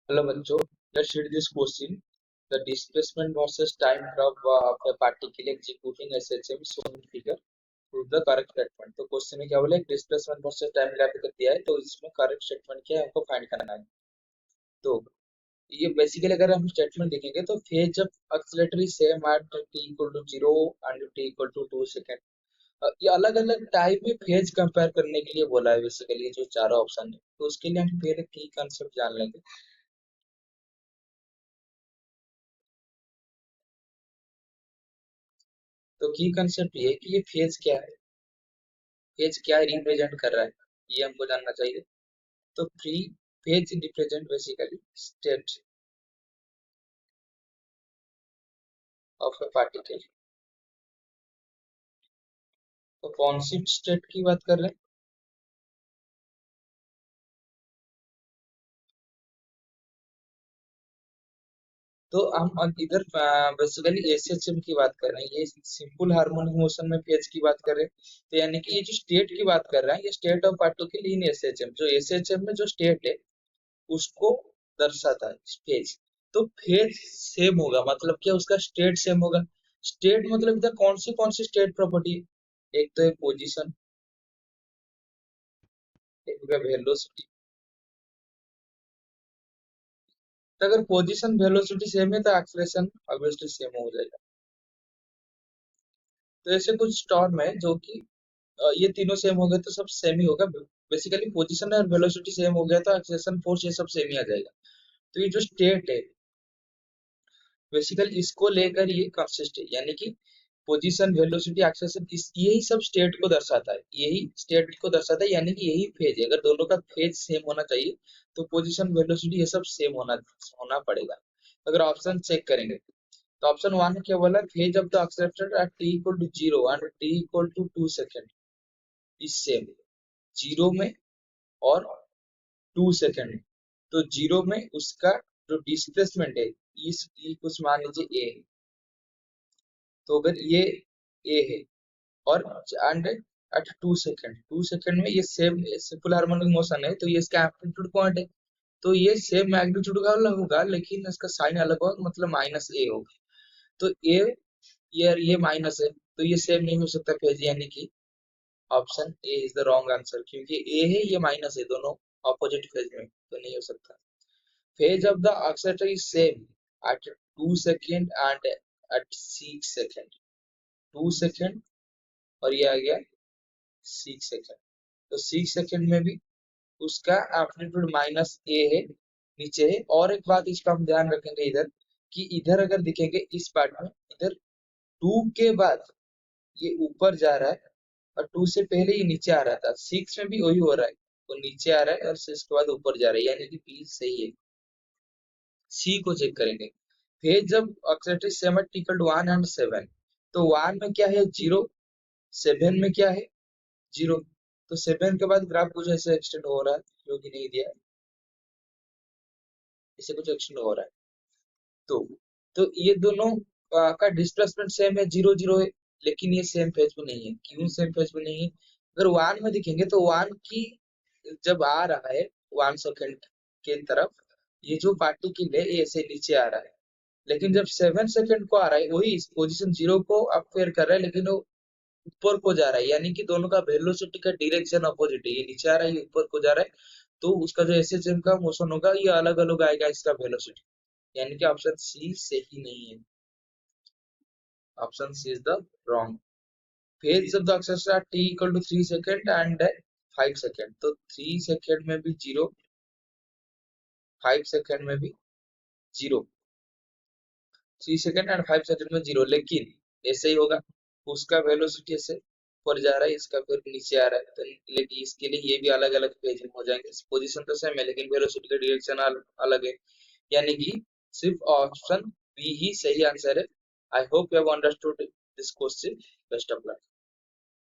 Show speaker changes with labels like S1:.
S1: Hello बच्चों, let's read this question. The displacement versus time curve of a particle executing SHM shown in figure. Prove the correct statement. तो question में क्या बोला, displacement versus time graph कर दिया है, तो इसमें करेक्ट स्टेटमेंट क्या है हमको फाइंड करना है। तो ये बेसिकली अगर हम स्टेटमेंट देखेंगे तो phase of acceleration same at t equal to 0 and t equal to 2 second. ये अलग अलग टाइप में फेज कंपेयर करने के लिए बोला है बेसिकली, जो चारों ऑप्शन है। तो उसके लिए हम पहले की कंसेप्ट जान लेंगे। तो की कंसेप्ट ये है कि ये फेज क्या है, फेज क्या रिप्रेजेंट कर रहा है, ये हमको जानना चाहिए। तो free phase represent basically state of A particle. तो कौन सी स्टेट की बात कर रहे हैं? तो हम अब इधर बेसिकली एसएचएम की बात कर रहे हैं, ये सिंपल हार्मोनिक मोशन में फेज की बात कर रहे हैं। तो यानी कि ये जो स्टेट की बात कर रहे हैं, ये state of particle in SHM, जो एसएचएम में जो स्टेट है उसको दर्शाता है फेज। तो फेज सेम होगा मतलब क्या, उसका स्टेट सेम होगा। स्टेट मतलब इधर कौन सी स्टेट प्रॉपर्टी है? एक तो है पोजीशन, एक है वेलोसिटी। तो अगर पोजीशन वेलोसिटी सेम है तो एक्सेलरेशन ऑब्वियसली सेम हो जाएगा। तो ऐसे कुछ टर्म है जो कि ये तीनों सेम हो गए तो सब सेम ही होगा। बेसिकली पोजीशन और वेलोसिटी सेम हो गया तो एक्सेलरेशन फोर्स ये सब सेम ही आ जाएगा। तो ये जो स्टेट है बेसिकली इसको लेकर ये कंसिस्ट है, यानी कि पोजीशन वेलोसिटी एक्सेलरेशन इस यही सब स्टेट को दर्शाता है, यही स्टेट को दर्शाता है, यानी कि यही फेज है। अगर दोनों का फेज सेम होना चाहिए तो पोजीशन वेलोसिटी ये सब सेम होना होना पड़ेगा। अगर ऑप्शन चेक करेंगे तो ऑप्शन वन में क्या बोला, phase of the accelerator at t equal to 0 and t equal to 2 second is same. 0 में और 2 सेकंड में। तो 0 में उसका जो डिस्प्लेसमेंट है इस कुछ मान लीजिए a है, तो अगर ये a है और एंड एट 2 सेकंड में ये सेम सिंपल हार्मोनिक मोशन है, तो ये इसका एम्पलीट्यूड पॉइंट है। तो ये सेम मैग्नीट्यूड का होगा लेकिन इसका साइन अलग होगा, मतलब माइनस ए होगा। तो ए ये माइनस है तो ये सेम नहीं हो सकता फेज, यानी कि option A is the wrong answer, क्योंकि ए है ये माइनस है, दोनों ऑपोजिट फेज में, तो नहीं हो सकता। Phase of the accelerator is same at 2 second and at 6 second. 2 second और ये आ गया 6 सेकंड। तो 6 सेकंड में भी उसका एम्पलीट्यूड माइनस ए है, नीचे है। और एक बात इसका हम ध्यान रखेंगे इधर, कि इधर अगर दिखेंगे इस पार्ट में, इधर 2 के बाद ये ऊपर जा रहा है और 2 से पहले ये नीचे आ रहा था। 6 में भी वही हो रहा है, वो नीचे आ रहा है और 6 के बाद ऊपर जा रहा है, यानी कि बी सही है। सी को चेक करेंगे, फेज जब acceleration same at equal to 1 and 7। तो 1 में क्या है 0, 7 में क्या है 0। तो 7 के बाद ग्राफ कुछ ऐसे एक्सटेंड हो रहा है, जो कि नहीं दिया है, इसे कुछ एक्सटेंड हो रहा है। तो ये दोनों का डिस्प्लेसमेंट सेम है, 0 0 है, लेकिन ये सेम फेज पे नहीं है। क्यों सेम फेज पे नहीं है? अगर 1 में दिखेंगे तो 1 की जब आ रहा है 1 सेकंड के तरफ, ये जो पार्टिकल है ये ऐसे नीचे आ रहा है। लेकिन जब 7 सेकंड को आ रहा है वही इस पोजीशन 0 को अपफेयर कर रहा है, लेकिन वो ऊपर को जा रहा है, यानी कि दोनों का वेलोसिटी का डायरेक्शन अपोजिट है। ये नीचे आ रहा है, ये ऊपर को जा रहा है। तो उसका जो एसएचएम का मोशन होगा ये अलग अलग आएगा इसका वेलोसिटी, यानी कि ऑप्शन सी सही नहीं है। Option C is the wrong. Phase of the accelerator t equal to 3 second and 5 second. तो 3 सेकंड में भी 0, 5 सेकंड में भी 0। 3 सेकंड एंड 5 सेकंड में 0, लेकिन ऐसे ही होगा, उसका वेलोसिटी ऐसे ऊपर जा रहा है, इसका फिर नीचे आ रहा है। तो लेकिन इसके लिए ये भी अलग अलग पेज हो जाएंगे। पोजीशन तो सेम है लेकिन वेलोसिटी का डायरेक्शन अलग है, यानी कि सिर्फ ऑप्शन बी ही सही आंसर है। I hope you have understood this question. Best of luck.